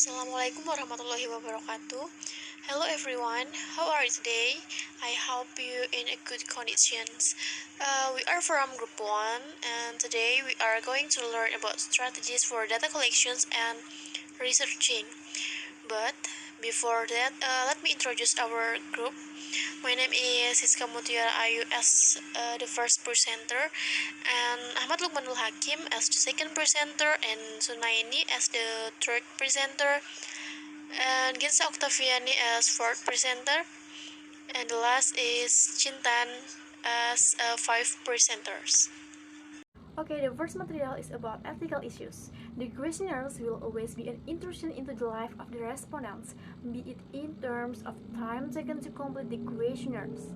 Assalamualaikum warahmatullahi wabarakatuh. Hello everyone, how are you today? I hope you in a good conditions. We are from Group 1 and today we are going to learn about strategies for data collections and researching. But before that, let me introduce our group. My name is Siska Mutiara Ayu as the first presenter, and Ahmad Lukmanul Hakim as the second presenter, and Sunaini as the third presenter, and Ginsa Octaviani as fourth presenter, and the last is Chintan as five presenters. Okay, the first material is about ethical issues. The questionnaires will always be an intrusion into the life of the respondents, be it in terms of time taken to complete the questionnaires,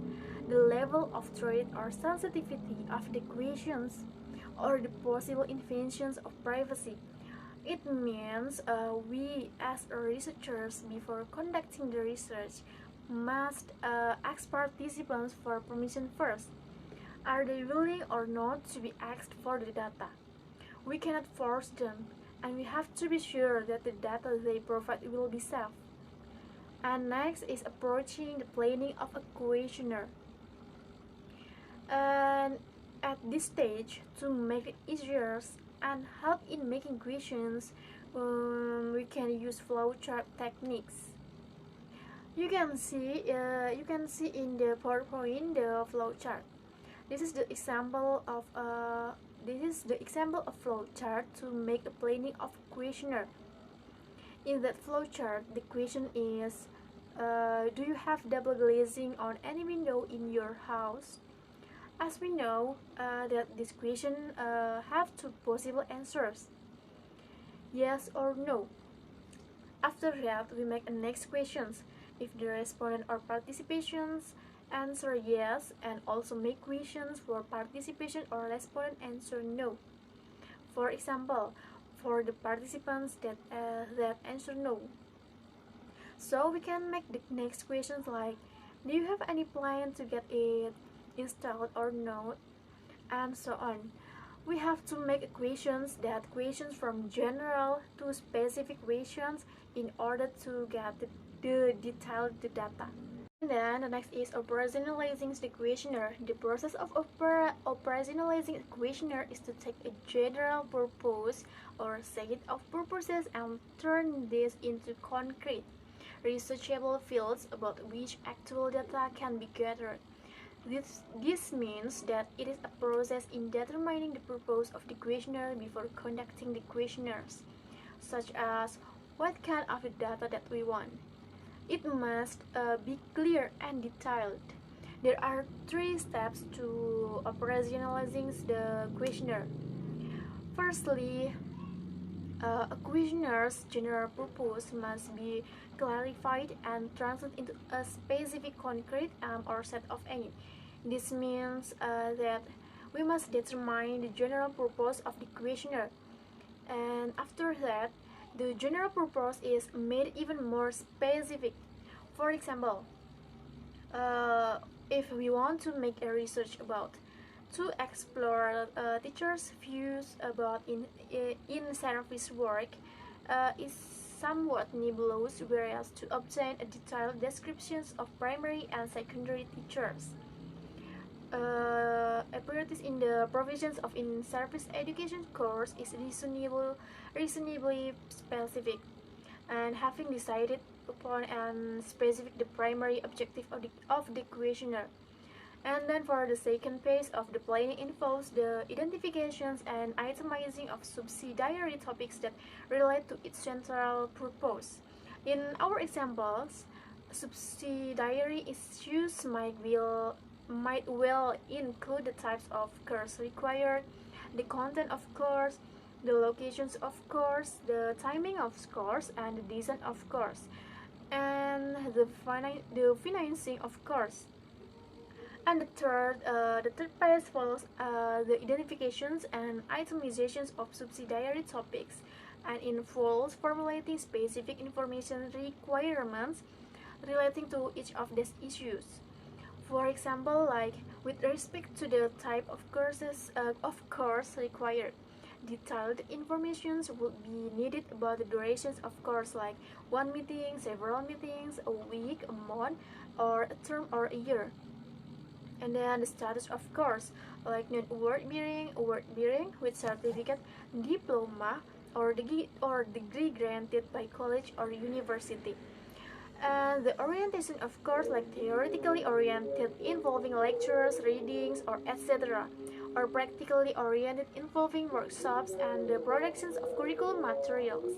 the level of truth or sensitivity of the questions, or the possible invasions of privacy. It means we, as researchers, before conducting the research, must ask participants for permission first. Are they willing or not to be asked for the data? We cannot force them, and we have to be sure that the data they provide will be safe. And next is approaching the planning of a questionnaire. And at this stage, to make it easier and help in making questions, we can use flowchart techniques. You can see in the PowerPoint the flowchart. This is the example of flowchart to make a planning of questionnaire. In that flowchart, the question is, do you have double glazing on any window in your house? As we know that this question have two possible answers, yes or no. After that, we make a next questions. If the respondent or participations answer yes, and also make questions for participation or respondent answer no. For example, for the participants that answer no. So we can make the next questions like, do you have any plan to get it installed or not? And so on. We have to make questions from general to specific questions in order to get the detailed data. And then the next is operationalizing the questionnaire. The process of operationalizing a questionnaire is to take a general purpose or set of purposes and turn this into concrete, researchable fields about which actual data can be gathered. This means that it is a process in determining the purpose of the questionnaire before conducting the questionnaires, such as what kind of data that we want. It must be clear and detailed. There are 3 steps to operationalizing the questionnaire. Firstly, a questionnaires general purpose must be clarified and translated into a specific concrete or set of aim. This means that we must determine the general purpose of the questionnaire, and after that, the general purpose is made even more specific. For example, if we want to make a research about to explore teachers' views about in-service work is somewhat nebulous, whereas to obtain a detailed descriptions of primary and secondary teachers apparatus in the provisions of in-service education course is reasonably specific, and having decided upon and specific the primary objective of the questionnaire. And then for the second phase of the planning involves the identifications and itemizing of subsidiary topics that relate to its central purpose. In our examples, subsidiary issues might well include the types of course required, the content of course, the locations of course, the timing of course, and the design of course, and the financing of course. And the third phase follows the identifications and itemizations of subsidiary topics and involves formulating specific information requirements relating to each of these issues. For example, like with respect to the type of course required, Detailed information would be needed about the durations of course, like one meeting, several meetings, a week, a month, or a term or a year. And then the status of course, like non-award bearing with certificate, diploma, or degree granted by college or university. And the orientation of course, like theoretically oriented involving lectures, readings, or etc., or practically oriented involving workshops and the productions of curriculum materials.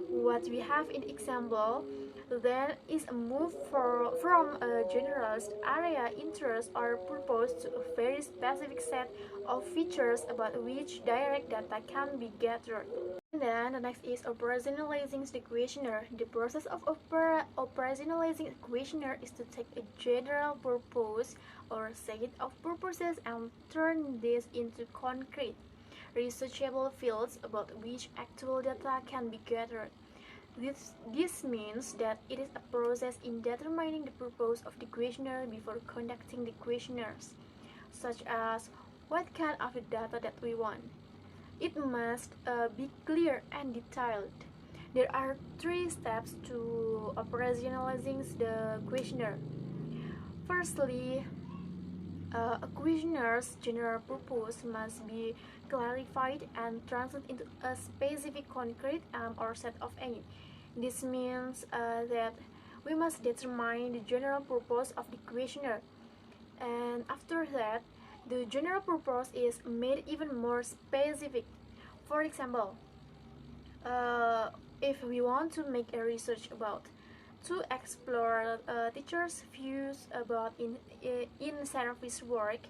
What we have in example then is a move from a generalist area interest or purpose to a very specific set of features about which direct data can be gathered. And then the next is operationalizing the questionnaire. The process of operationalizing a questionnaire is to take a general purpose or set of purposes and turn this into concrete, researchable fields about which actual data can be gathered. This means that it is a process in determining the purpose of the questionnaire before conducting the questionnaires, such as what kind of the data that we want. It must be clear and detailed. There are 3 steps to operationalizing the questionnaire. Firstly, a questionnaires general purpose must be clarified and translated into a specific concrete or set of aim. This means that we must determine the general purpose of the questionnaire, and after that, the general purpose is made even more specific. For example, if we want to make a research about to explore teachers' views about in-service work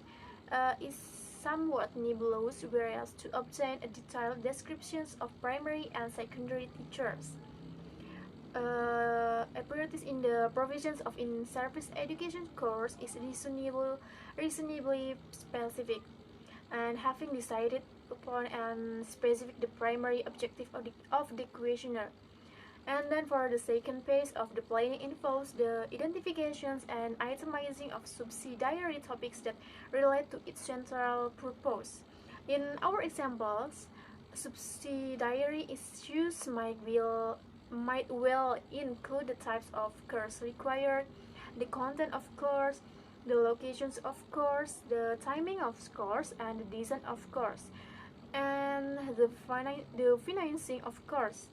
is somewhat nebulous, whereas to obtain a detailed descriptions of primary and secondary teachers. Apparatus in the provisions of in-service education course is reasonably specific, and having decided upon and specific the primary objective of the questionnaire. And then for the second phase of the planning involves the identifications and itemizing of subsidiary topics that relate to its central purpose. In our examples, subsidiary issues might well include the types of course required, the content of course, the locations of course, the timing of course, and the design of course, and the financing of course.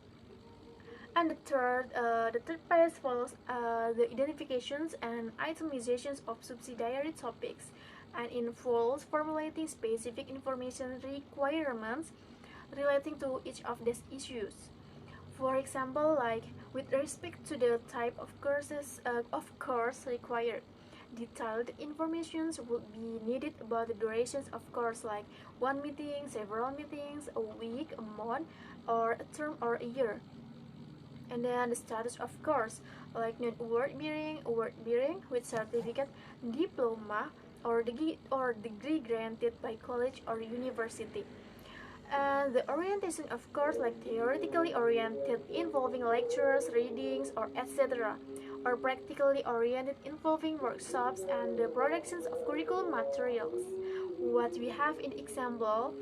And the third phase follows the identifications and itemizations of subsidiary topics, and involves formulating specific information requirements relating to each of these issues. For example, like with respect to the type of course required, detailed information would be needed about the durations of course, like one meeting, several meetings, a week, a month, or a term or a year. And then the status of course, like non-award bearing with certificate, diploma, or degree granted by college or university. And the orientation of course, like theoretically oriented involving lectures, readings, or etc., or practically oriented involving workshops and the productions of curriculum materials. What we have in example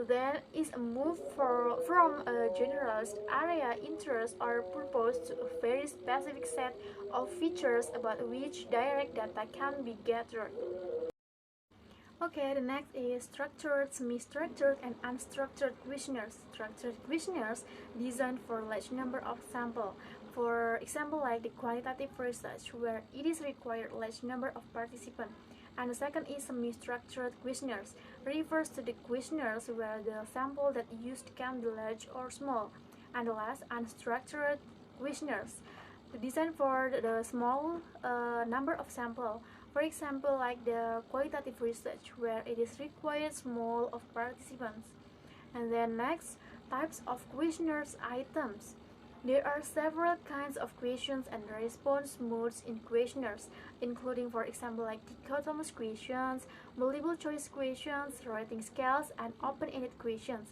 then is a move from a generalist area interest or purpose to a very specific set of features about which direct data can be gathered. Okay, the next is structured, semi-structured, and unstructured questionnaires. Structured questionnaires designed for large number of samples. For example, like the qualitative research, where it is required large number of participants. And the second is semi-structured questionnaires, refers to the questionnaires where the sample that used can be large or small. And the last, unstructured questionnaires, designed for the small number of samples. For example, like the qualitative research, where it is required small of participants. And then next, types of questionnaires items. There are several kinds of questions and response modes in questionnaires, including, for example, like dichotomous questions, multiple choice questions, rating scales, and open-ended questions.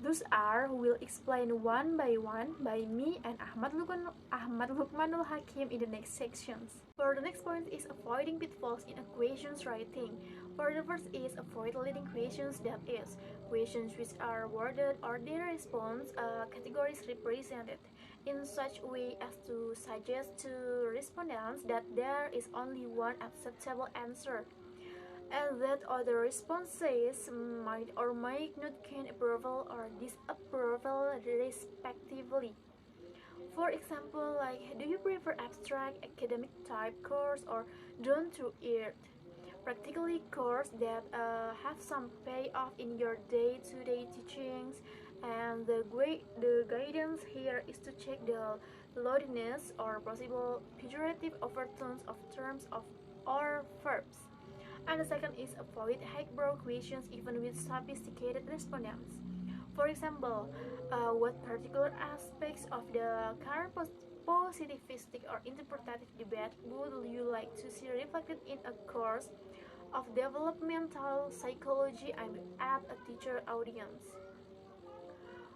Those are will explain one by one by me and Ahmad Lukmanul Hakim in the next sections. For the next point is avoiding pitfalls in equations writing. For the first is avoid leading questions, that is, questions which are worded or their response categories represented in such way as to suggest to respondents that there is only one acceptable answer, and that other responses might or might not gain approval or disapproval respectively. For example, like, do you prefer abstract academic type course or down to earth practically course that have some payoff in your day-to-day teachings? And the guidance here is to check the loudness or possible pejorative overtones of terms of or verbs. And the second is avoid highbrow questions even with sophisticated respondents. For example, what particular aspects of the current positivistic or interpretative debate would you like to see reflected in a course of developmental psychology aimed at a teacher audience,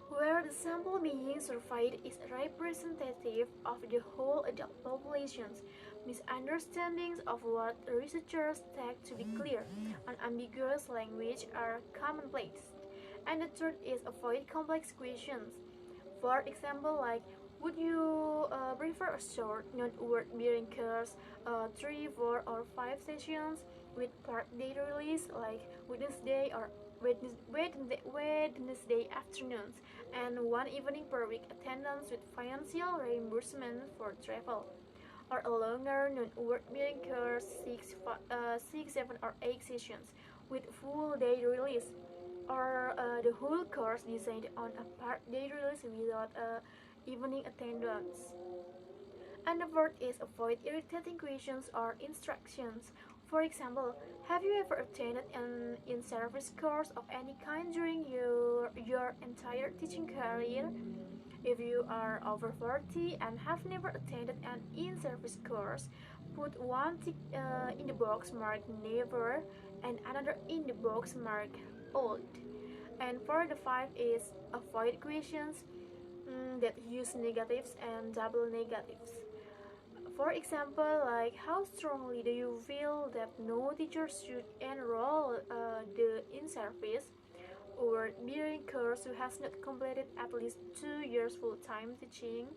where the sample being surveyed is representative of the whole adult populations? Misunderstandings of what researchers take to be clear and ambiguous language are commonplace. And the third is avoid complex questions. For example, like, would you prefer a short, non-word-bearing course, 3, 4, or 5 sessions with part day release, like Wednesday or Wednesday afternoons, and one evening per week attendance with financial reimbursement for travel, or a longer non-word-bearing course, 6, 7, or 8 sessions with full day release, or the whole course designed on a part day release without evening attendance. And the fourth is avoid irritating questions or instructions. For example, have you ever attended an in-service course of any kind during your entire teaching career? If you are over 40 and have never attended an in-service course, put one tick in the box marked never and another in the box marked old. And for the five is avoid questions that use negatives and double negatives. For example, like, how strongly do you feel that no teacher should enroll the in-service or bearing course who has not completed at least 2 years full-time teaching?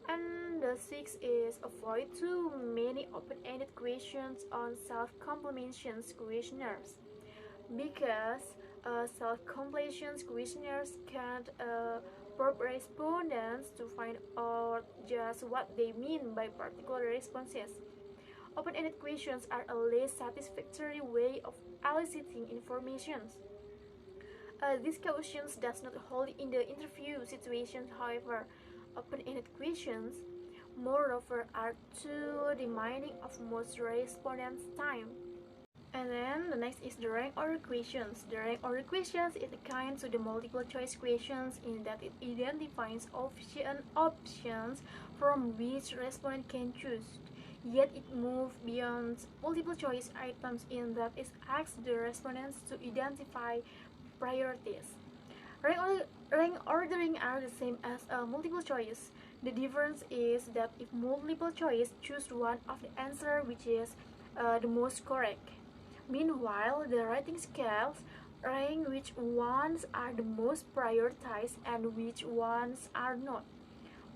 And the sixth is avoid too many open-ended questions on self-completion questionnaires, because self-completion questionnaires can't probe respondents to find out just what they mean by particular responses. Open-ended questions are a less satisfactory way of eliciting information. These questions does not hold in the interview situation, however. Open-ended questions, moreover, are too demanding of most respondents' time. And then the next is the rank order questions. The rank order questions is akin to the multiple choice questions in that it identifies options from which respondent can choose. Yet it moves beyond multiple choice items in that it asks the respondents to identify priorities. Rank ordering are the same as multiple choice. The difference is that if multiple choice, choose one of the answer which is the most correct. Meanwhile, the rating scales rank which ones are the most prioritized and which ones are not.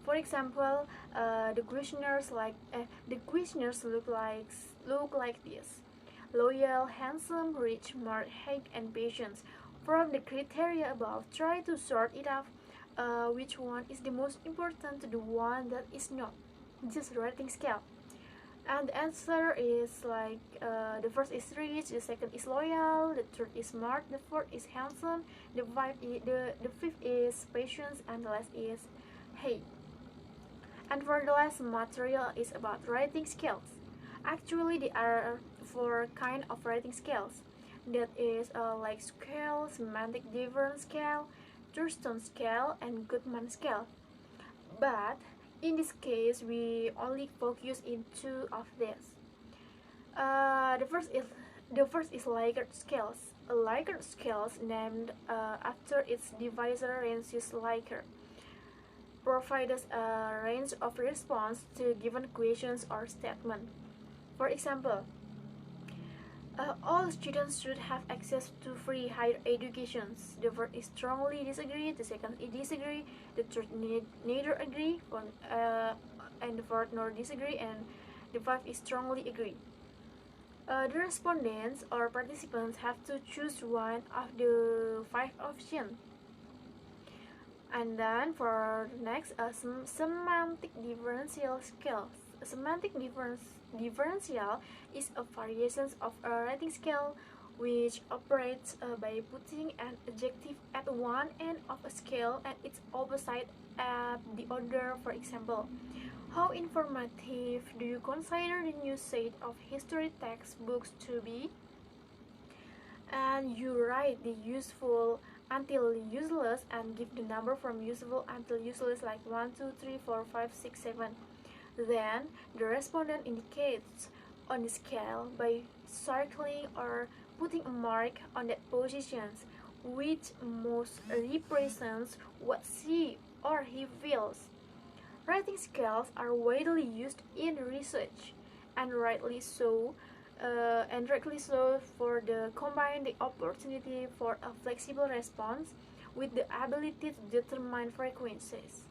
For example, the questionnaires look like this: loyal, handsome, rich, smart, hate, and patient. From the criteria above, try to sort it out. Which one is the most important to the one that is not? Just rating scale. And the answer is like the first is rich, the second is loyal, the third is smart, the fourth is handsome, the fifth is patience, and the last is hate. And for the last material is about writing skills. Actually, there are four kind of writing skills. That is like scale, semantic difference scale, Thurston scale, and Goodman scale. But in this case, we only focus in two of these. The first is Likert scales. a Likert scale named after its devisor Rancius Likert provides a range of response to given questions or statements. For example, all students should have access to free higher education. The first is strongly disagree, the second is disagree, the third neither agree, and the fourth nor disagree, and the fifth is strongly agree. The respondents or participants have to choose one of the five options. And then for next, semantic differential scale. Semantic differential is a variation of a rating scale which operates by putting an adjective at one end of a scale and its opposite at the other. For example, how informative do you consider the new set of history textbooks to be? And you write the useful until useless and give the number from useful until useless like 1, 2, 3, 4, 5, 6, 7. Then the respondent indicates on the scale by circling or putting a mark on that positions which most represents what she or he feels. Rating scales are widely used in research, and rightly so, for the combine the opportunity for a flexible response with the ability to determine frequencies,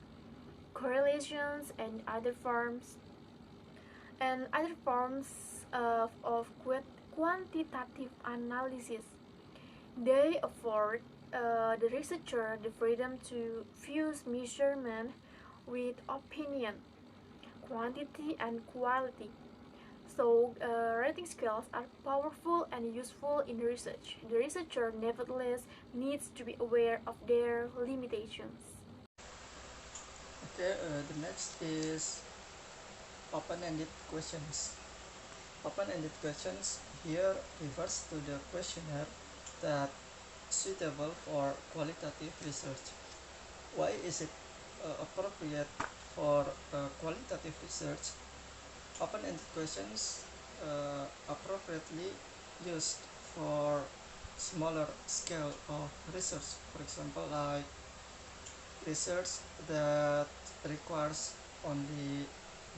correlations, and other forms of quantitative analysis. They afford the researcher the freedom to fuse measurement with opinion, quantity, and quality. So, rating scales are powerful and useful in research. The researcher, nevertheless, needs to be aware of their limitations. Okay, the next is open-ended questions. Open-ended questions here refers to the questionnaire that suitable for qualitative research. Why is it appropriate for qualitative research? Open-ended questions appropriately used for smaller scale of research, for example, like research that requires only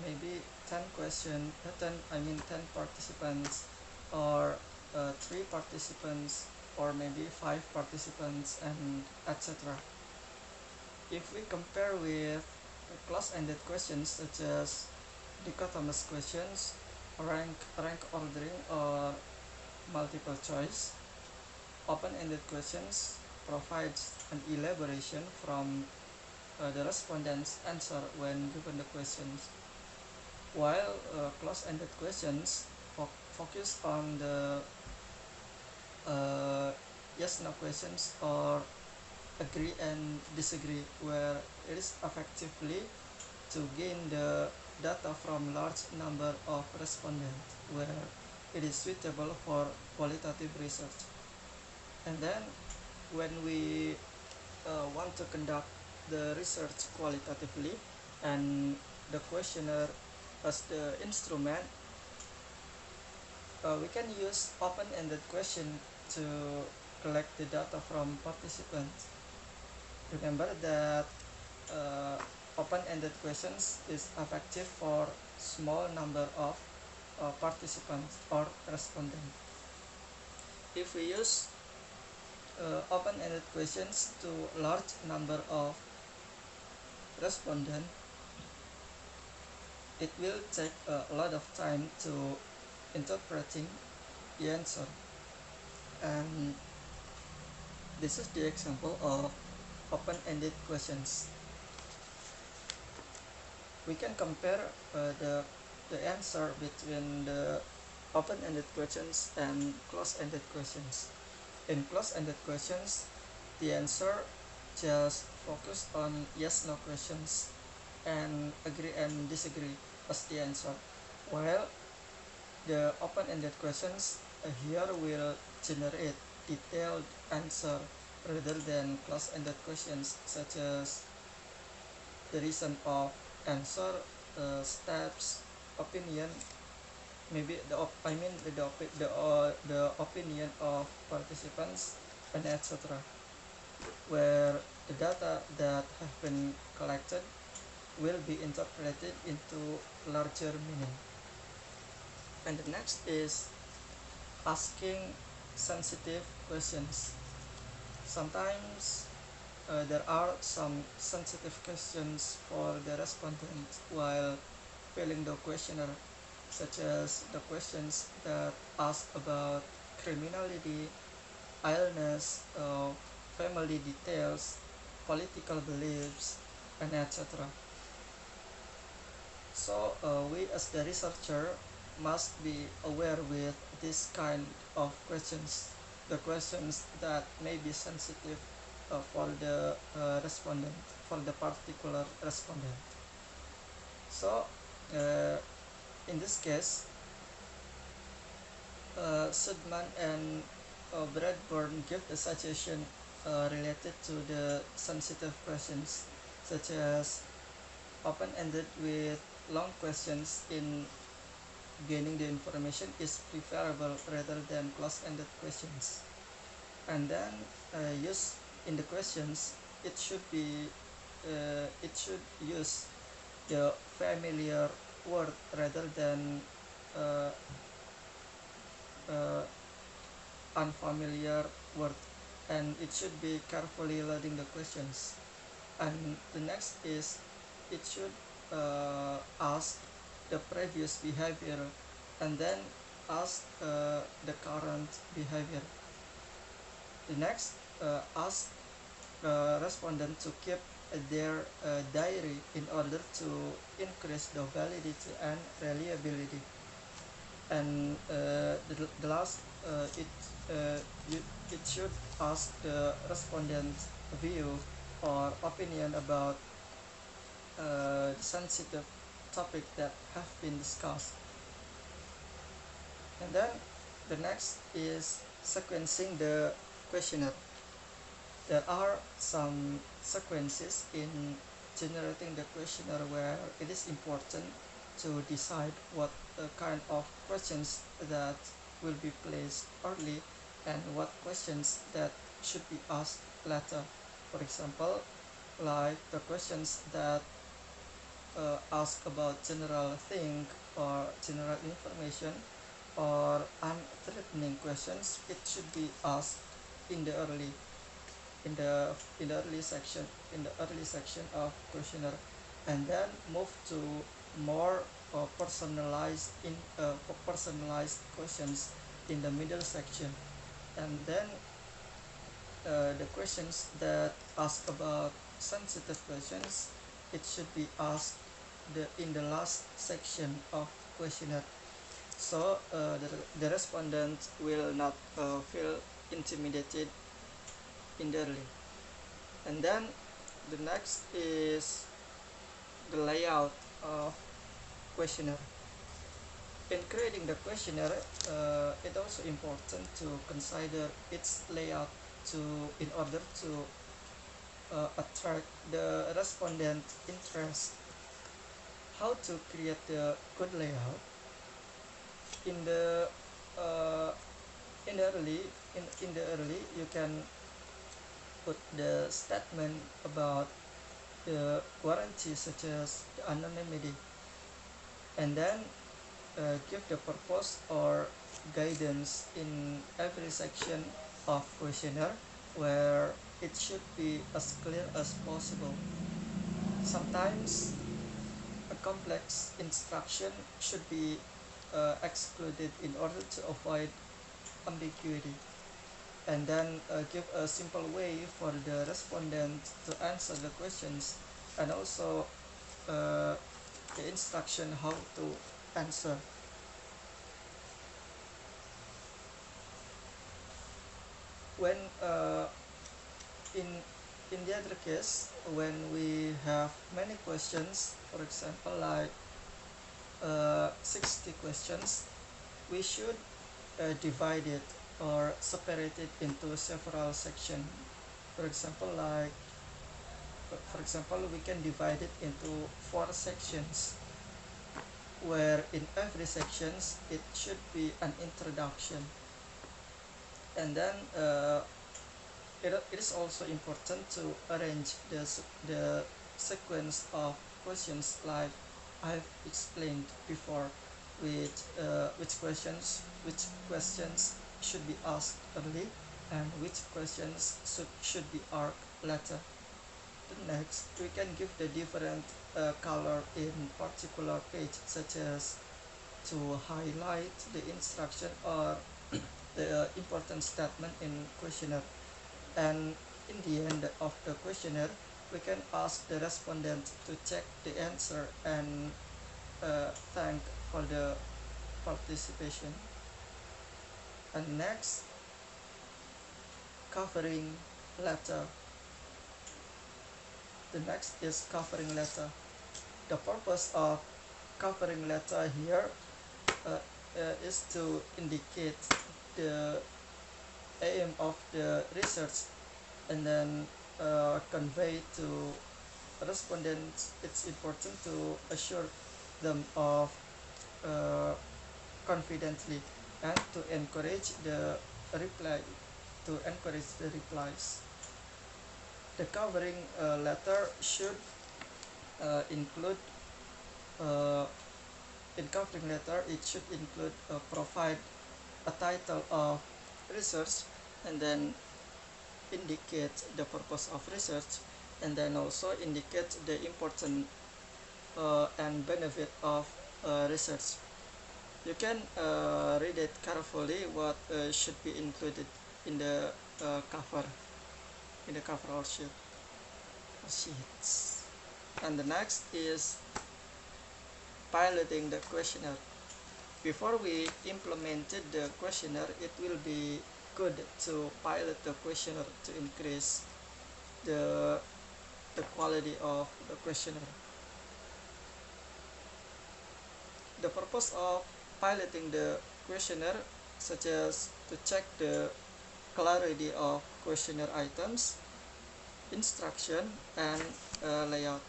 maybe 10 question 10 participants, or 3 participants, or maybe 5 participants, and etc. If we compare with close-ended questions such as dichotomous questions, rank ordering, or multiple choice, open-ended questions provides an elaboration from the respondent's answer when given the questions, while close-ended questions focus on the yes/no questions or agree and disagree, where it is effectively to gain the data from large number of respondents, where it is suitable for qualitative research. And then when we want to conduct the research qualitatively and the questionnaire as the instrument, we can use open-ended question to collect the data from participants. Remember that open-ended questions is effective for small number of participants or respondents. If we use open-ended questions to large number of respondents, it will take a lot of time to interpreting the answer. And this is the example of open-ended questions. We can compare the answer between the open-ended questions and close-ended questions. In close-ended questions, the answer just focus on yes/no questions and agree and disagree as the answer, while the open-ended questions here will generate detailed answer rather than close-ended questions such as the reason of answer, steps, opinion, maybe the opinion of participants and etc., where the data that have been collected will be interpreted into larger meaning. And the next is asking sensitive questions. Sometimes there are some sensitive questions for the respondent while filling the questionnaire, such as the questions that ask about criminality, illness, family details, political beliefs, and etc. So we as the researcher must be aware with this kind of questions, the questions that may be sensitive for the respondent, for the particular respondent. So uh, in this case, Sudman and Bradburn give a suggestion related to the sensitive questions, such as open-ended with long questions in gaining the information is preferable rather than close-ended questions. And then use in the questions, it should use the familiar word rather than uh, uh, unfamiliar word, and it should be carefully loading the questions. And the next is it should ask the previous behavior and then ask the current behavior. The next, ask respondent to keep their diary in order to increase the validity and reliability. And the last, uh, it should ask the respondent's view or opinion about sensitive topic that have been discussed. And then the next is sequencing the questionnaire. There are some sequences in generating the questionnaire where it is important to decide what kind of questions that will be placed early and what questions that should be asked later. For example, like the questions that ask about general thing or general information or unthreatening questions, it should be asked in the early in the early section of questionnaire, and then move to more personalized questions in the middle section. And then the questions that ask about sensitive questions, it should be asked in the last section of questionnaire, so the respondent will not feel intimidated in the early. And then the next is the layout of questionnaire. In creating the questionnaire, it's also important to consider its layout to in order to attract the respondent interest. How to create the good layout? In the uh, in the early in the early, you can put the statement about the warranty, such as the anonymity, and then give the purpose or guidance in every section of questionnaire, where it should be as clear as possible. Sometimes a complex instruction should be excluded in order to avoid ambiguity, and then give a simple way for the respondent to answer the questions, and also uh, the instruction how to answer. When in in the other case, when we have many questions, for example like 60 questions, we should divide it or separate it into several sections. For example, we can divide it into 4 sections. where in every sections it should be an introduction, and then it is also important to arrange the sequence of questions like I've explained before, which questions should be asked early and which questions should be asked later. The next, we can give the different color in particular page, such as to highlight the instruction or the important statement in questionnaire. And in the end of the questionnaire, we can ask the respondent to check the answer and thank for the participation. And next, covering letter. The next is covering letter. The purpose of covering letter here uh, is to indicate the aim of the research, and then convey to respondents. It's important to assure them of uh, confidently and to encourage the reply to encourage the replies. The covering letter should include uh, in covering letter it should include provide a title of research, and then indicate the purpose of research, and then also indicate the important and benefit of research. You can read it carefully what should be included in the cover or sheets. And the next is piloting the questionnaire. Before we implemented the questionnaire, it will be good to pilot the questionnaire to increase the quality of the questionnaire. The purpose of piloting the questionnaire, such as to check the clarity of questionnaire items, instruction, and layout,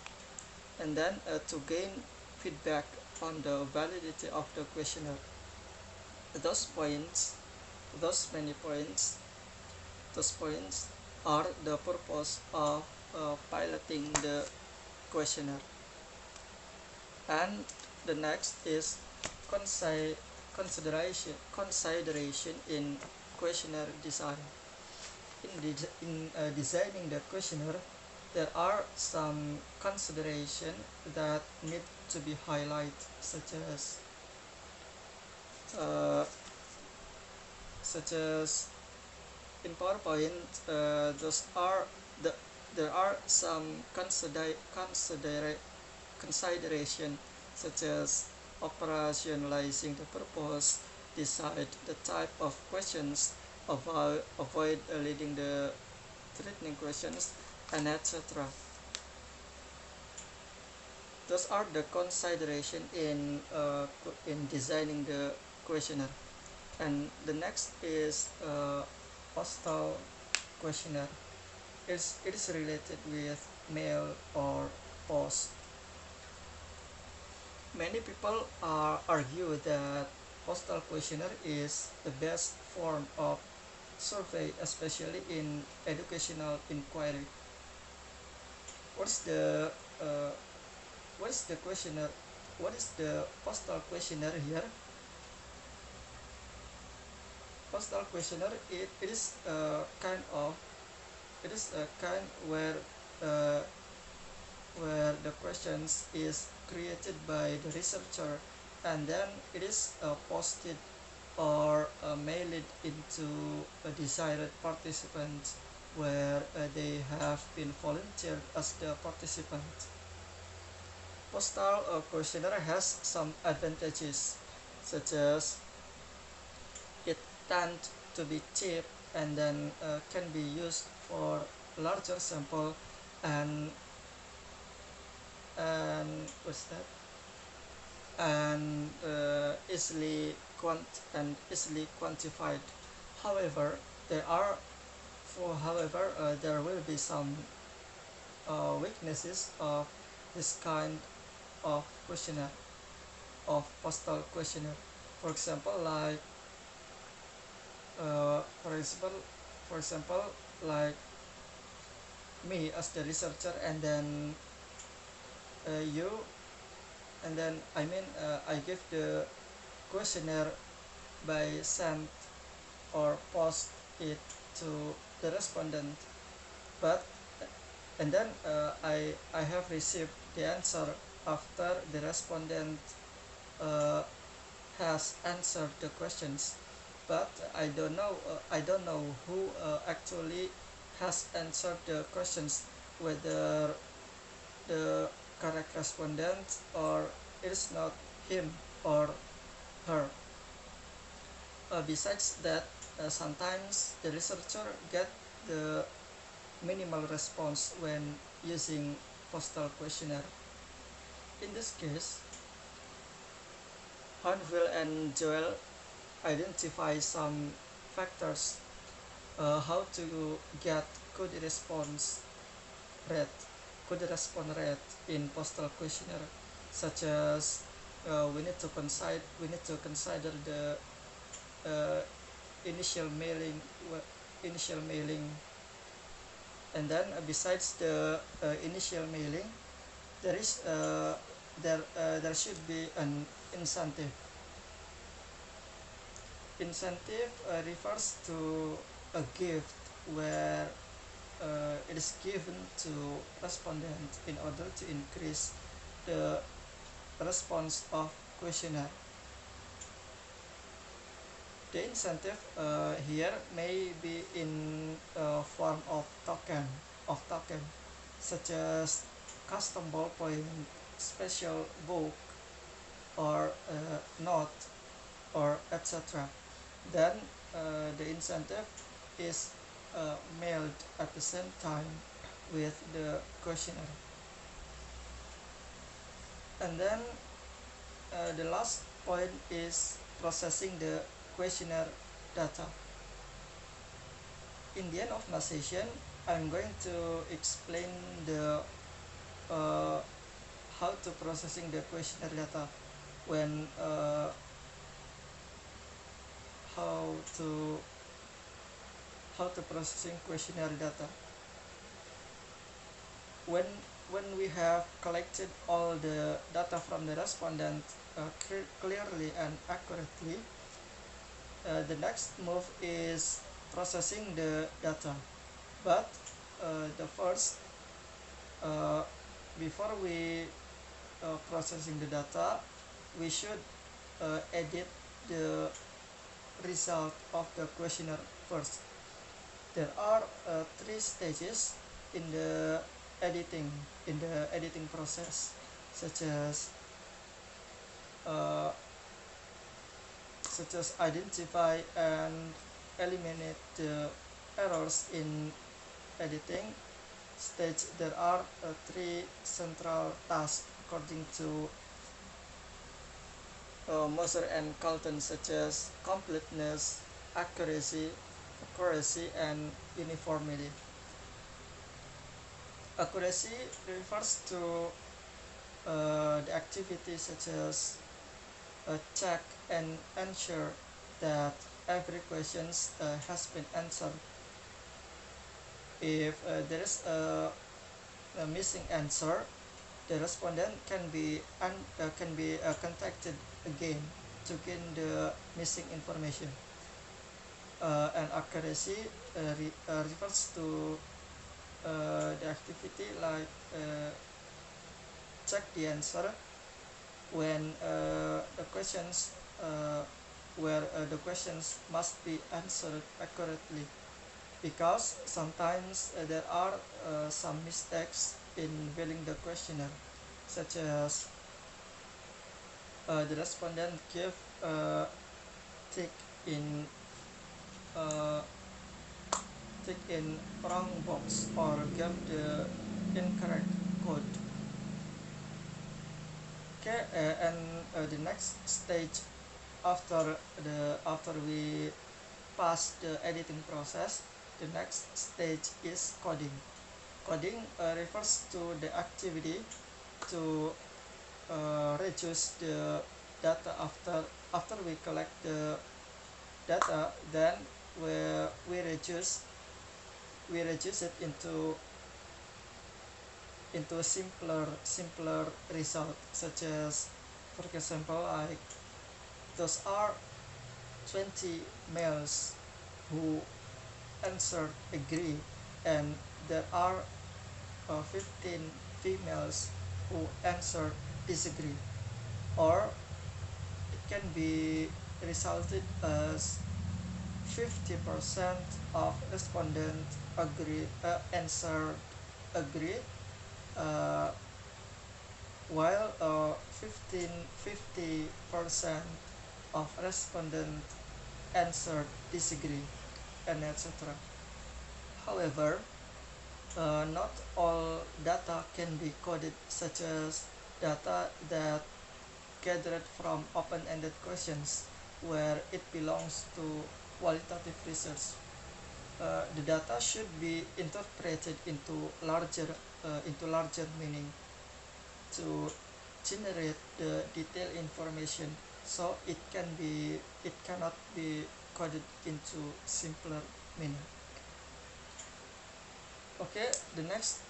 and then to gain feedback on the validity of the questionnaire. Those points, those many points, those points are the purpose of piloting the questionnaire. And the next is consideration in questionnaire design. In designing the questionnaire, there are some consideration that need to be highlighted, such as in PowerPoint. There are some consideration, such as operationalizing the purpose, decide the type of questions, avoid leading the threatening questions, and etc. Those are the consideration in designing the questionnaire. And the next is postal questionnaire. It is related with mail or post. Many people argue that postal questionnaire is the best form of survey, especially in educational inquiry. What's the questionnaire? What is the postal questionnaire here? Postal questionnaire it is a kind uh, where the questions is created by the researcher, and then it is posted or mailed into a desired participant, where they have been volunteered as the participant. Postal questionnaire has some advantages, such as it tends to be cheap, and then can be used for larger sample, and what's that and easily quantified. However, there will be some weaknesses of this kind of questionnaire. of postal questionnaire. For example, for example, for example, like me as the researcher, and then you, and then I give the questionnaire by send or post it to the respondent, but and then I have received the answer after the respondent uh, has answered the questions, but I don't know who actually has answered the questions, whether the correct respondent or it is not him or her. Besides that, sometimes the researcher get the minimal response when using postal questionnaire. In this case, Hanville and Joel identify some factors how to get good rate, good response rate in postal questionnaire, such as we need to consider the uh, initial mailing initial mailing, and then besides the initial mailing, there is there should be an incentive. Incentive refers to a gift where it is given to respondent in order to increase the response of questionnaire. The incentive here may be in form of token, such as custom ballpoint, special book, or note, or etc. Then the incentive is mailed at the same time with the questionnaire. And then the last point is processing the questionnaire data. In the end of my session, I'm going to explain the uh, how to processing the questionnaire data, when how to processing questionnaire data. when when we have collected all the data from the respondent clearly and accurately, the next move is processing the data. But the first uh, before we processing the data, we should edit the result of the questionnaire first. There are three stages in the editing process, such as uh, identify and eliminate the errors in editing stage. There are three central tasks according to Moser and Carlton, such as completeness, accuracy, and uniformity. Accuracy refers to the activities such as check and ensure that every question has been answered. If there is a missing answer, the respondent can be contacted again to gain the missing information. And accuracy refers to the activity like check the answer when the questions where the questions must be answered accurately, because sometimes there are some mistakes in filling the questionnaire, such as the respondent give tick in uh, tick in wrong box or give the incorrect code. Okay, and the next stage after we pass the editing process, the next stage is coding. Coding refers to the activity to reduce the data after we collect the data, then we reduce it into a simpler result, such as, for example, like those are 20 males who answered agree, and there are 15 females who answered disagree. Or it can be resulted as 50% of respondents answered agree, uh, while 50% of respondents answered disagree, and etc. However, not all data can be coded, such as data that gathered from open-ended questions, where it belongs to qualitative research. The data should be interpreted into larger meaning to generate the detailed information, so it cannot be coded into simpler meaning. Okay, the next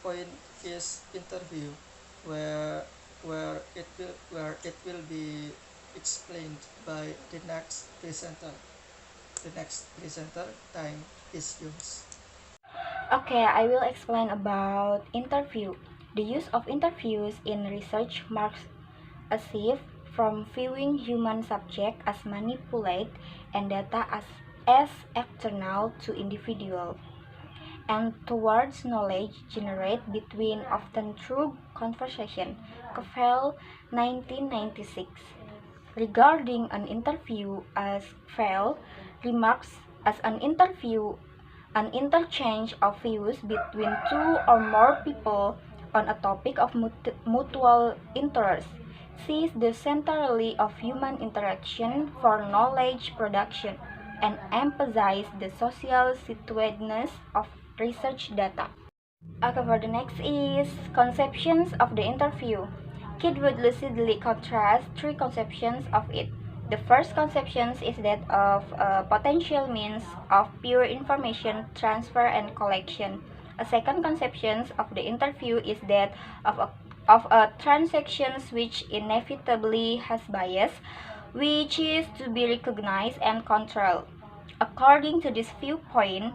point is interview, where it will be explained by the next presenter. The next presenter, time is yours. Okay, I will explain about interview. The use of interviews in research marks a shift from viewing human subject as manipulate and data as external to individual, and towards knowledge generated between, often through conversation. Cavell, 1996. Regarding an interview, as Cavell remarks, as an interview, an interchange of views between two or more people on a topic of mutual interest, sees the centrality of human interaction for knowledge production, and emphasizes the social situatedness of research data. Okay, for the next is conceptions of the interview. Kidd would lucidly contrast three conceptions of it. The first conception is that of a potential means of pure information transfer and collection. A second conception of the interview is that of a transaction which inevitably has bias, which is to be recognized and controlled. According to this viewpoint,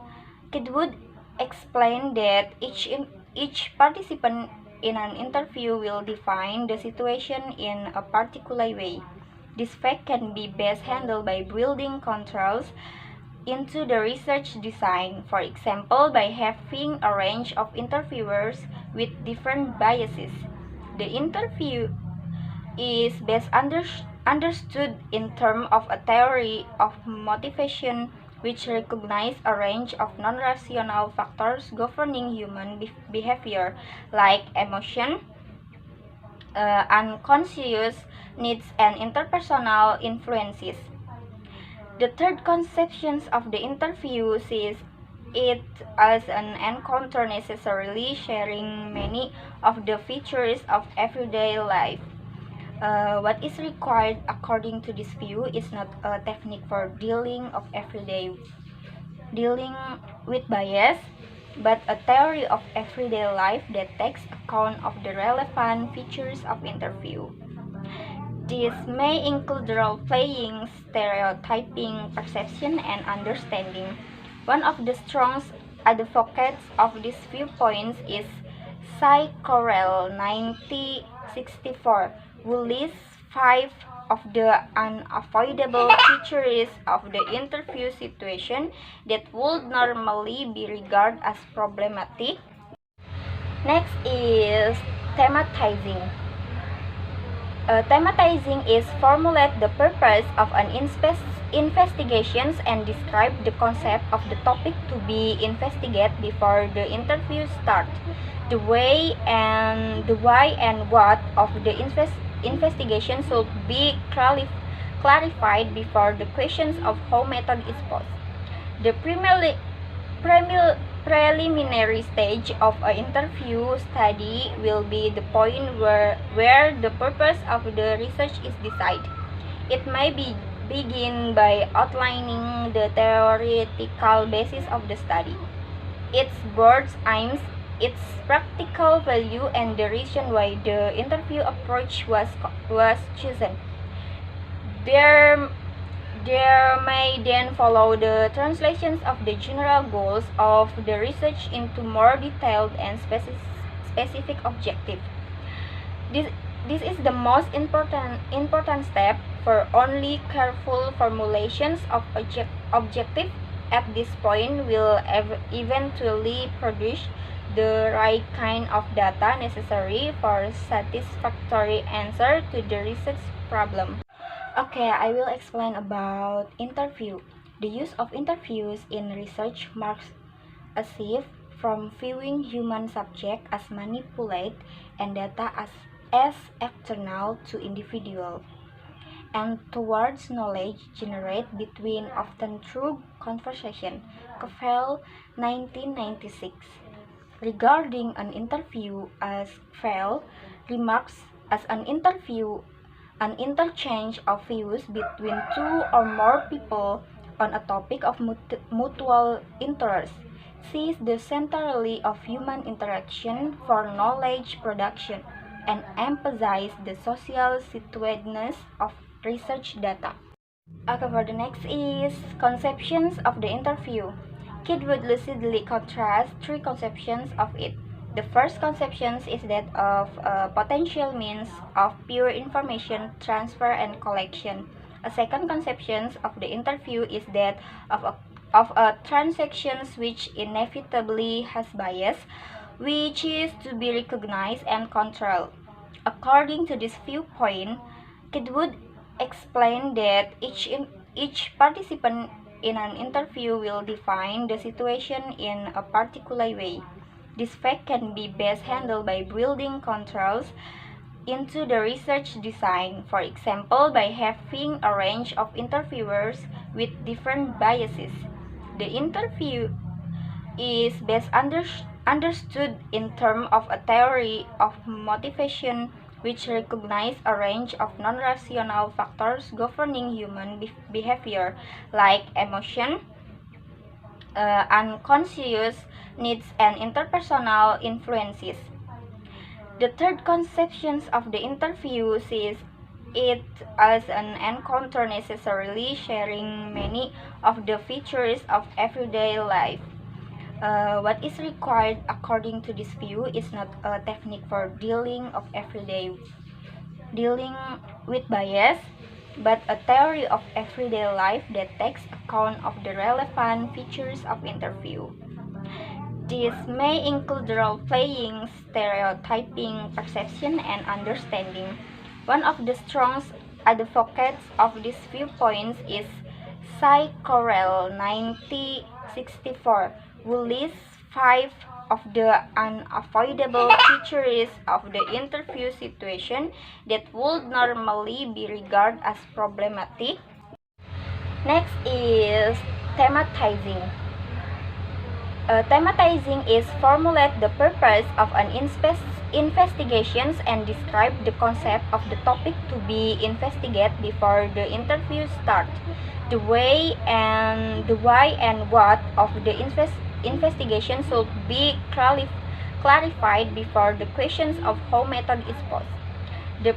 Kidd would explain that each participant in an interview will define the situation in a particular way. This fact can be best handled by building controls into the research design, for example, by having a range of interviewers with different biases. The interview is best understood in terms of a theory of motivation which recognizes a range of non-rational factors governing human behavior, like emotion, unconscious needs, and interpersonal influences. The third conception of the interview sees it as an encounter necessarily sharing many of the features of everyday life. What is required according to this view is not a technique for dealing with bias, but a theory of everyday life that takes account of the relevant features of interview. This may include role-playing, stereotyping, perception, and understanding. One of the strongest advocates of these viewpoints is Cy Correll, 1964, who lists 5 of the unavoidable features of the interview situation that would normally be regarded as problematic. Next is thematizing. Thematizing is formulate the purpose of an investigation and describe the concept of the topic to be investigated before the interview starts. The why and what of the investigation should be clarified before the questions of how method is posed. The preliminary stage of an interview study will be the point where the purpose of the research is decided. It may begin by outlining the theoretical basis of the study, its broad aims, its practical value, and the reason why the interview approach was chosen. There may then follow the translations of the general goals of the research into more detailed and specific objectives. This is the most important step, for only careful formulations of objective at this point will eventually produce the right kind of data necessary for satisfactory answer to the research problem. Okay, I will explain about interview. The use of interviews in research marks a shift from viewing human subject as manipulate and data as external to individual, and towards knowledge generated between, often through conversation. Cavell, 1996. Regarding an interview, as Cavell remarks, as an interview, an interchange of views between two or more people on a topic of mutual interest sees the centrality of human interaction for knowledge production and emphasize the social situatedness of research data. Okay, for the next is conceptions of the interview. Kidd would lucidly contrast three conceptions of it. The first conception is that of a potential means of pure information transfer and collection. A second conception of the interview is that of a transaction which inevitably has bias, which is to be recognized and controlled. According to this viewpoint, Kidd would explain that each participant in an interview will define the situation in a particular way. This fact can be best handled by building controls into the research design, for example, by having a range of interviewers with different biases. The interview is best understood in terms of a theory of motivation which recognizes a range of non-rational factors governing human behavior, like emotion, unconscious needs, and interpersonal influences. The third conception of the interview sees it as an encounter necessarily sharing many of the features of everyday life. What is required according to this view is not a technique for dealing with bias, but a theory of everyday life that takes account of the relevant features of interview. This may include role-playing, stereotyping, perception, and understanding. One of the strongest advocates of these viewpoints is Cy Correll, 1964, who lists 5 of the unavoidable features of the interview situation that would normally be regarded as problematic. Next is thematizing. Thematizing is formulate the purpose of an investigation and describe the concept of the topic to be investigated before the interview starts. The why and what of the investigation should be clarified before the questions of how method is posed. The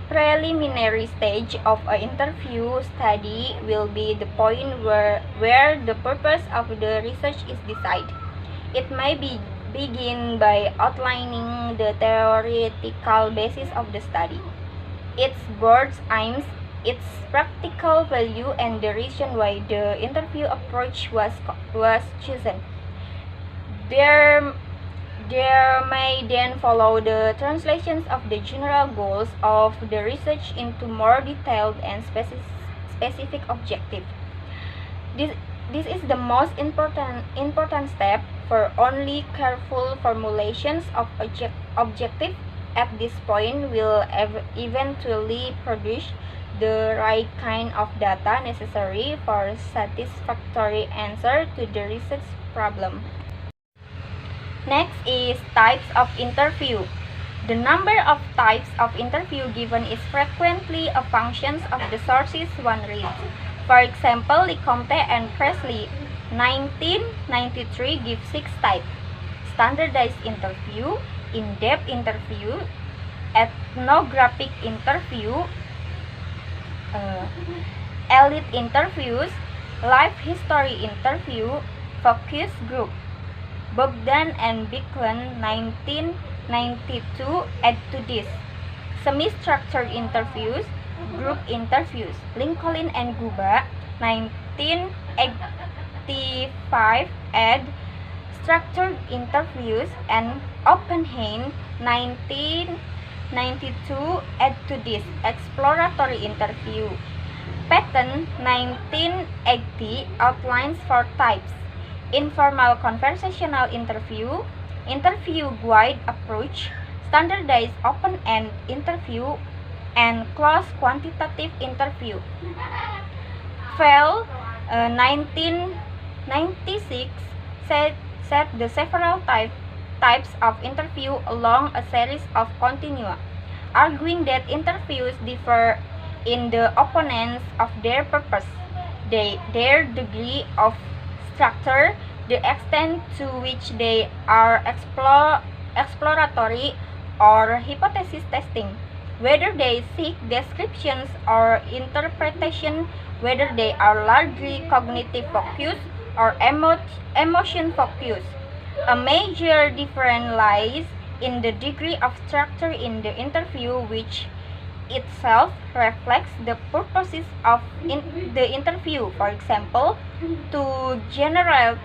preliminary stage of an interview study will be the point where the purpose of the research is decided. It may begin by outlining the theoretical basis of the study, its broad aims, its practical value, and the reason why the interview approach was chosen. There may then follow the translations of the general goals of the research into more detailed and specific objectives. This is the most important step, for only careful formulations of objective at this point will eventually produce the right kind of data necessary for satisfactory answer to the research problem. Next is types of interview. The number of types of interview given is frequently a function of the sources one reads. For example, Lecomte and Presley, 1993, give 6 types: standardized interview, in-depth interview, ethnographic interview, elite interviews, life history interview, focus group. Bogdan and Bicklin, 1992, add to this. Semi-structured interviews, group interviews. Lincoln and Guba, 1985, add structured interviews, and Oppenheim, 1992, add to this. Exploratory interview. Patton, 1980, outlines 4 types: informal conversational interview, interview guide approach, standardized open-end interview, and closed quantitative interview. Fell, 1996, set the several types of interview along a series of continua, arguing that interviews differ in the opponents of their purpose, their degree of structure, the extent to which they are exploratory or hypothesis testing, whether they seek descriptions or interpretation, whether they are largely cognitive focused or emotion focused. A major difference lies in the degree of structure in the interview, which itself reflects the purposes of the interview. For example, to generate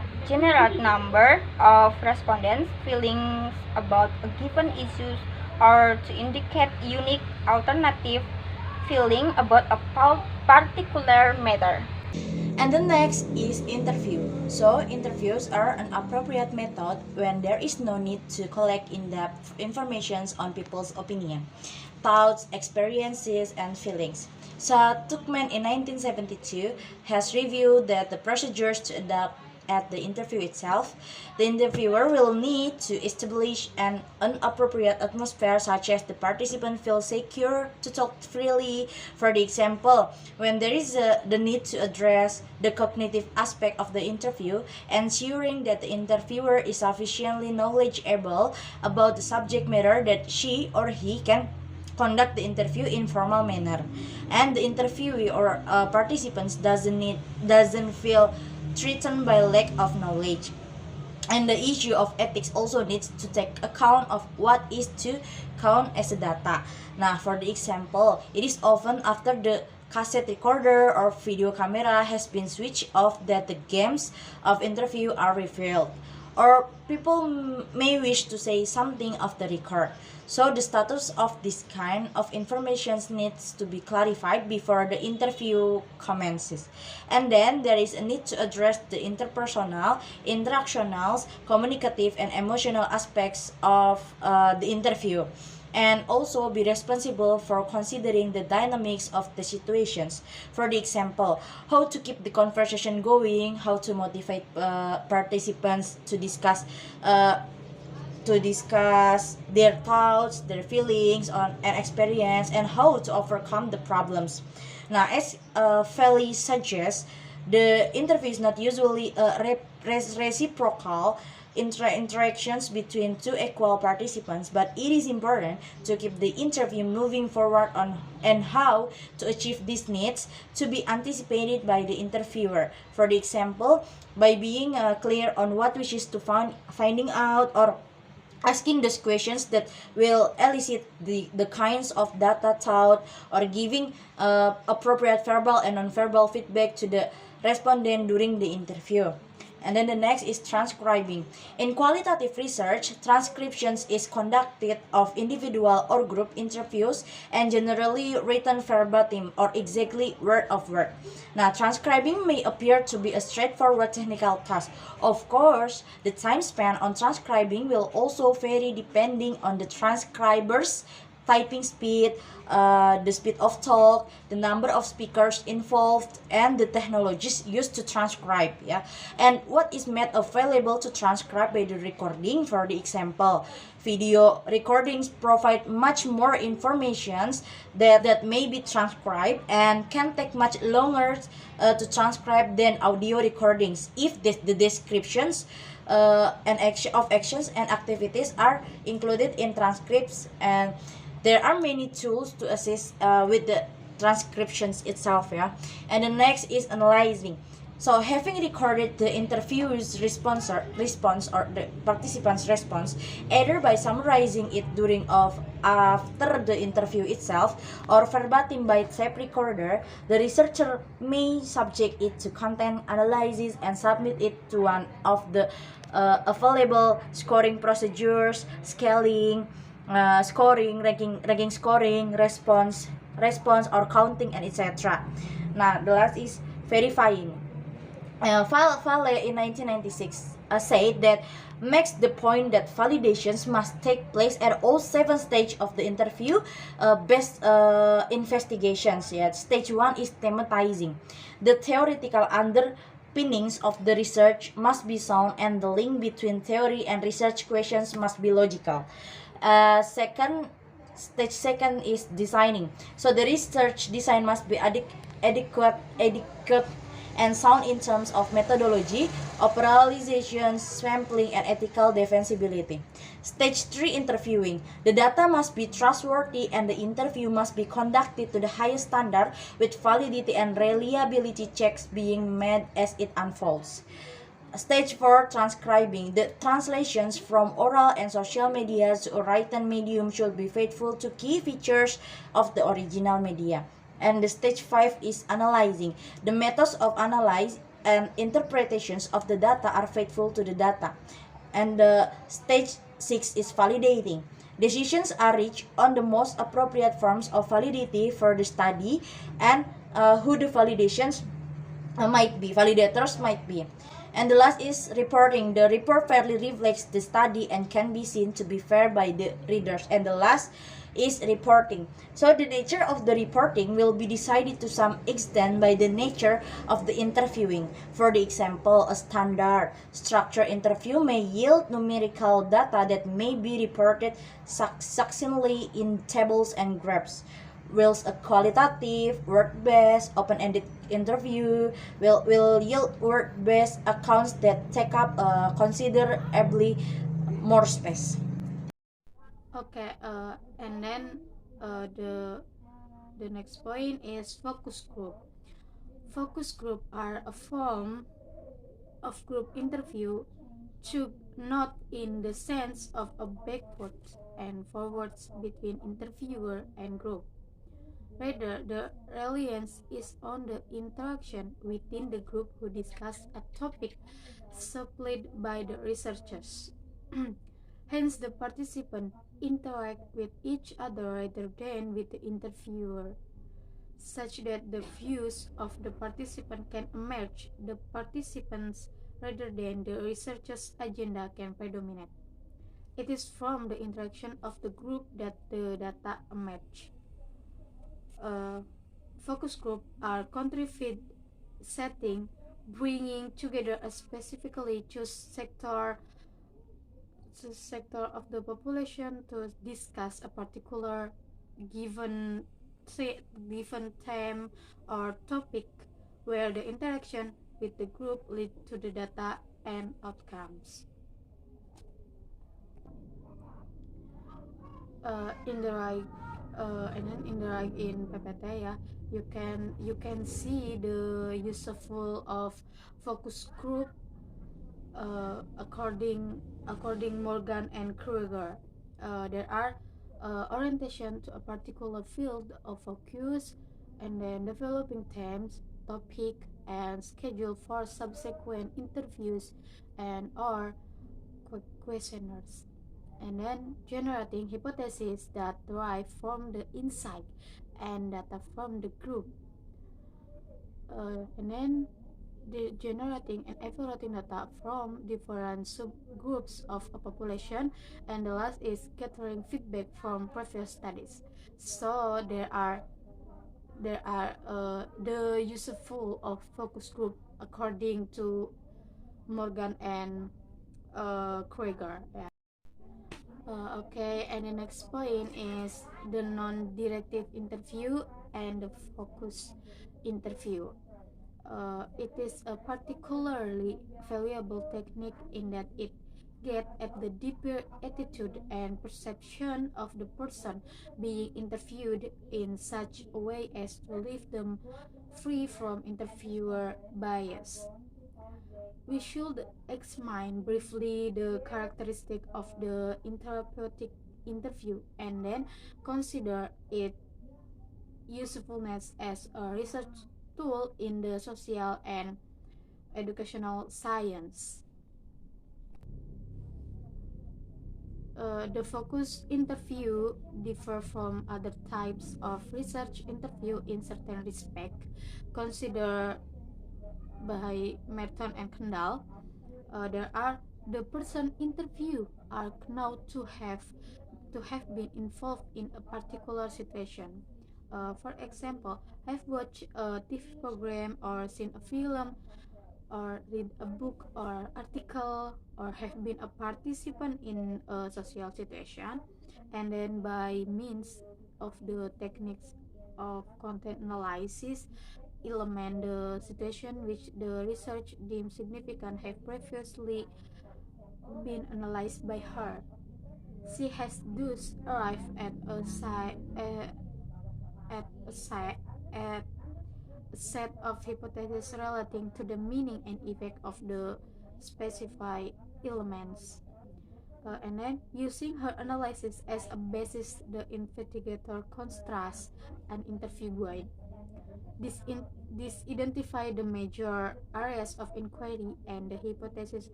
number of respondents' feelings about a given issue, or to indicate unique alternative feeling about a particular matter. And the next is interview. So, interviews are an appropriate method when there is no need to collect in-depth information on people's opinion, thoughts, experiences, and feelings. So, Tuchman in 1972 has reviewed that the procedures to adopt at the interview itself, the interviewer will need to establish an appropriate atmosphere such as the participant feels secure to talk freely. For the example, when there is the need to address the cognitive aspect of the interview, ensuring that the interviewer is sufficiently knowledgeable about the subject matter that she or he can conduct the interview in formal manner, and the interviewee or participants doesn't feel threatened by lack of knowledge. And the issue of ethics also needs to take account of what is to count as a data. Now, for the example, it is often after the cassette recorder or video camera has been switched off that the games of interview are revealed, or people may wish to say something off the record. So the status of this kind of information needs to be clarified before the interview commences. And then there is a need to address the interpersonal, interactional, communicative, and emotional aspects of the interview, and also be responsible for considering the dynamics of the situations. For the example, how to keep the conversation going, how to motivate participants to discuss their thoughts, their feelings and experience, and how to overcome the problems. Now, as Feli suggests, the interview is not usually a reciprocal interactions between two equal participants, but it is important to keep the interview moving forward on and how to achieve these needs to be anticipated by the interviewer. For the example, by being clear on what wishes to finding out, or asking those questions that will elicit the kinds of data thought, or giving appropriate verbal and non-verbal feedback to the respondent during the interview. And then the next is transcribing. In qualitative research, transcriptions is conducted of individual or group interviews and generally written verbatim or exactly word of word. Now, transcribing may appear to be a straightforward technical task. Of course, the time spent on transcribing will also vary depending on the transcriber's typing speed, the speed of talk, the number of speakers involved, and the technologies used to transcribe. Yeah, and what is made available to transcribe by the recording. For the example, video recordings provide much more informations that may be transcribed and can take much longer to transcribe than audio recordings if the descriptions and actions and activities are included in transcripts, and there are many tools to assist with the transcriptions itself. Yeah, and the next is analyzing. So having recorded the interviewer's response or the participant's response, either by summarizing it during of after the interview itself or verbatim by tape recorder, the researcher may subject it to content analysis and submit it to one of the available scoring procedures, scaling, scoring, ranking scoring, response or counting, and etc. Now the last is verifying. Vale in 1996 said that makes the point that validations must take place at all 7 stages of the interview based investigations. Yeah, stage 1 is thematizing. The theoretical underpinnings of the research must be sound, and the link between theory and research questions must be logical. Stage second is designing. So the research design must be adequate and sound in terms of methodology, operationalization, sampling, and ethical defensibility. Stage 3, interviewing. The data must be trustworthy and the interview must be conducted to the highest standard with validity and reliability checks being made as it unfolds. Stage 4, transcribing. The translations from oral and social media to a written medium should be faithful to key features of the original media. And the stage 5 is analyzing. The methods of analyze and interpretations of the data are faithful to the data. And the stage 6 is validating. Decisions are reached on the most appropriate forms of validity for the study and who the validators might be. And the last is reporting. The report fairly reflects the study and can be seen to be fair by the readers. And the last is reporting. So the nature of the reporting will be decided to some extent by the nature of the interviewing. For the example, a standard structured interview may yield numerical data that may be reported succinctly in tables and graphs, whilst a qualitative, word-based, open-ended interview will yield word-based accounts that take up considerably more space. Okay, and then the next point is focus group. Focus group are a form of group interview, to not in the sense of a backwards and forwards between interviewer and group. Rather, the reliance is on the interaction within the group who discuss a topic supplied by the researchers. Hence, the participants interact with each other rather than with the interviewer, such that the views of the participant can emerge. The participants rather than the researcher's agenda can predominate. It is from the interaction of the group that the data emerge. Focus group are contrived setting, bringing together a specifically choose sector of the population to discuss a particular given given theme or topic, where the interaction with the group lead to the data and outcomes. In the right and then in the right in PPT, ya, you can see the useful of focus group according Morgan and Kruger. There are orientation to a particular field of focus, and then developing themes, topic, and schedule for subsequent interviews and or questionnaires, and then generating hypotheses that derive from the insight and data from the group. And then generating and evaluating data from different subgroups of a population, and the last is gathering feedback from previous studies. So there are the useful of focus group according to Morgan and Krieger. Yeah. Okay, and the next point is the non-directive interview and the focus interview. It is a particularly valuable technique in that it gets at the deeper attitude and perception of the person being interviewed in such a way as to leave them free from interviewer bias. We should examine briefly the characteristic of the therapeutic interview and then consider its usefulness as a research tool in the social and educational science. The focus interview differ from other types of research interview in certain respect. Consider by Merton and Kendall, there are the person interviewed are known to have been involved in a particular situation. For example, I've watched a TV program or seen a film or read a book or article or have been a participant in a social situation, and then by means of the techniques of content analysis element, the situation which the research deemed significant have previously been analyzed by her. She has thus arrived at a set of hypotheses relating to the meaning and effect of the specified elements. And then, using her analysis as a basis, the investigator contrasts an interview guide. This identify the major areas of inquiry and the hypothesis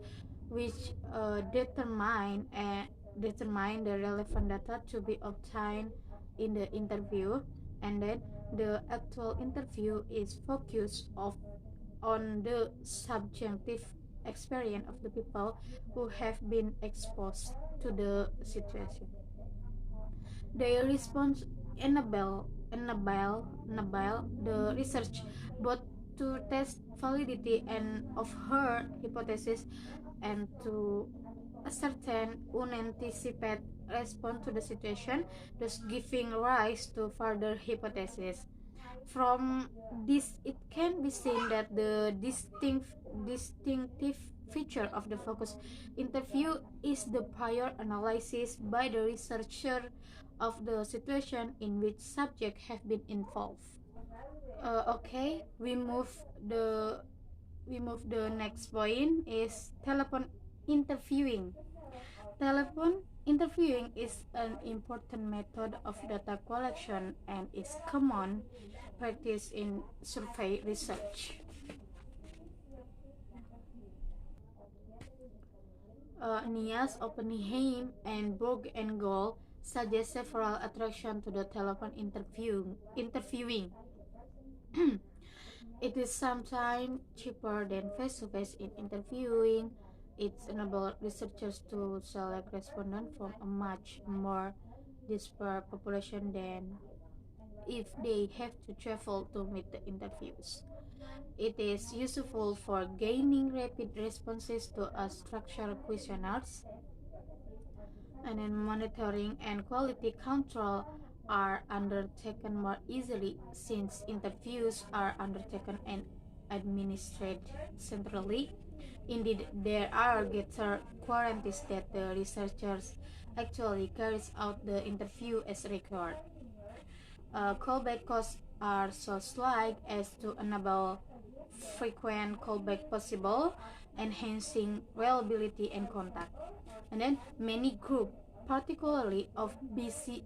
which determine the relevant data to be obtained in the interview, and then the actual interview is focused on the subjective experience of the people who have been exposed to the situation. Their response enable the research both to test validity and of her hypothesis and to ascertain unanticipated response to the situation, thus giving rise to further hypotheses. From this, it can be seen that the distinctive feature of the focus interview is the prior analysis by the researcher of the situation in which subjects have been involved. Okay, we move the next point is telephone interviewing. Telephone interviewing is an important method of data collection and is common practice in survey research. Nias, Oppenheim, and Borg and Gold suggest several attractions to the telephone interviewing. It is sometimes cheaper than face-to-face in interviewing. It enables researchers to select respondents from a much more dispersed population than if they have to travel to meet the interviews. It is useful for gaining rapid responses to a structured questionnaires, and then monitoring and quality control are undertaken more easily since interviews are undertaken and administered centrally. Indeed, there are greater guarantees that the researchers actually carries out the interview as required. Callback costs are so slight as to enable frequent callback possible, enhancing reliability and contact. And then many groups, particularly of busy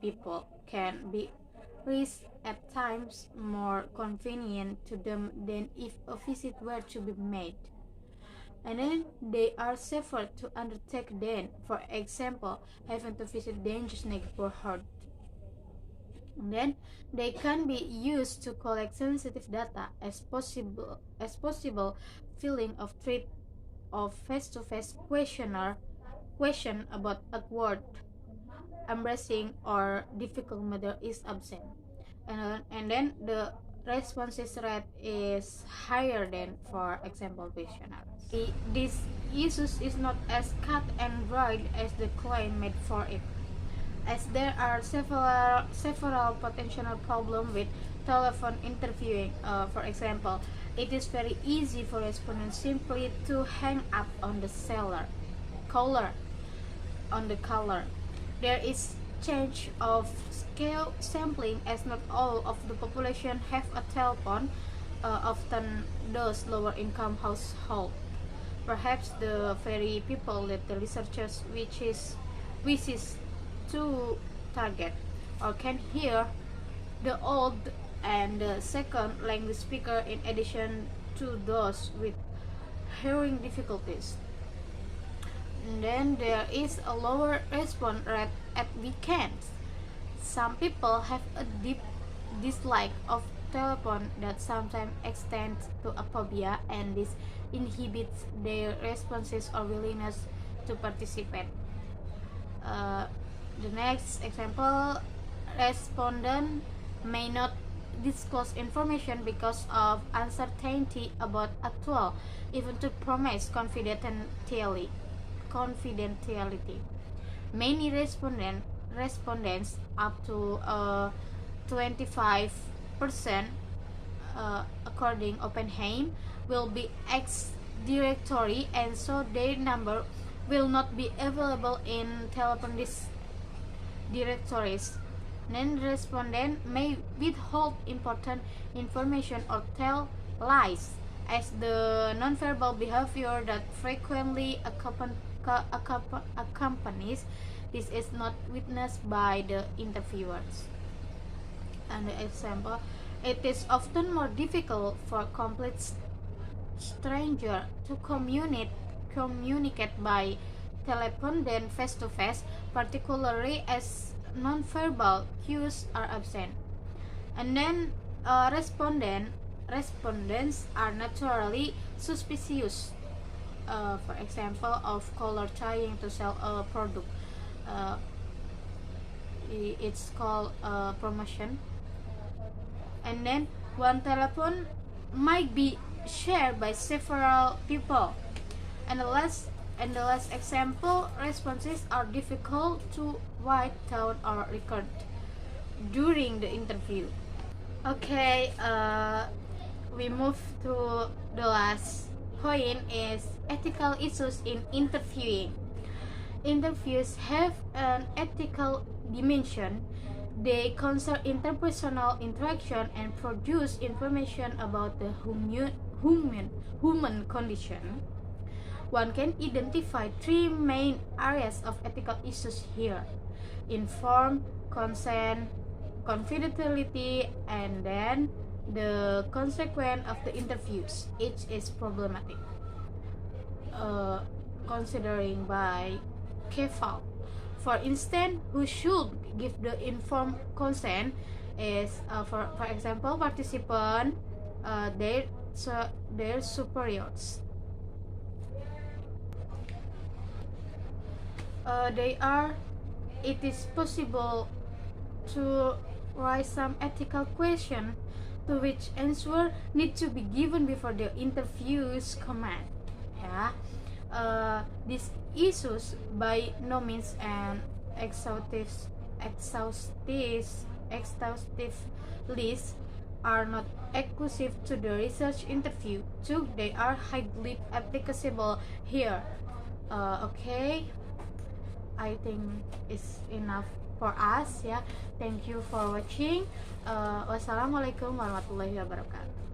people, can be reached at times more convenient to them than if a visit were to be made. And then they are safer to undertake than, for example, having to visit dangerous neighborhood. And then they can be used to collect sensitive data as possible filling of threat of face-to-face question about awkward, embarrassing, or difficult matter is absent. And then the responses rate is higher than, for example, questionnaires. This issue is not as cut and dried as the claim made for it, as there are several potential problems with telephone interviewing. For example, it is very easy for respondents simply to hang up on the caller. There is change of scale sampling, as not all of the population have a telephone, often those lower income households. Perhaps the very people that the researchers wishes to target or can hear, the old and the second language speaker, in addition to those with hearing difficulties. And then there is a lower response rate at weekends. Some people have a deep dislike of telephone that sometimes extends to a phobia, and this inhibits their responses or willingness to participate. The next example, respondent may not disclose information because of uncertainty about actual, even to promise confidentiality. Many respondents, up to 25%, according Oppenheim, will be ex-directory, and so their number will not be available in telephone directories. Non-respondent may withhold important information or tell lies, as the nonverbal behavior that frequently accompanies this is not witnessed by the interviewers. And the example, it is often more difficult for complete stranger to communicate by telephone than face-to-face, particularly as nonverbal cues are absent. And then respondents are naturally suspicious, for example, of caller trying to sell a product. It's called promotion. And then one telephone might be shared by several people. And the last example, responses are difficult to write down or record during the interview. Okay, we move to the last point, is ethical issues in interviewing. Interviews have an ethical dimension. They concern interpersonal interaction and produce information about the human condition. One can identify three main areas of ethical issues here: informed consent, confidentiality, and then the consequence of the interviews. Each is problematic. Considering by CAFAL. For instance, who should give the informed consent is, for example, participant, their superiors. It is possible to raise some ethical question to which answer need to be given before the interviews commence. These issues by no means an exhaustive list are not exclusive to the research interview, too. They are highly applicable here. Okay, I think it's enough for us. Thank you for watching. Wassalamualaikum warahmatullahi wabarakatuh.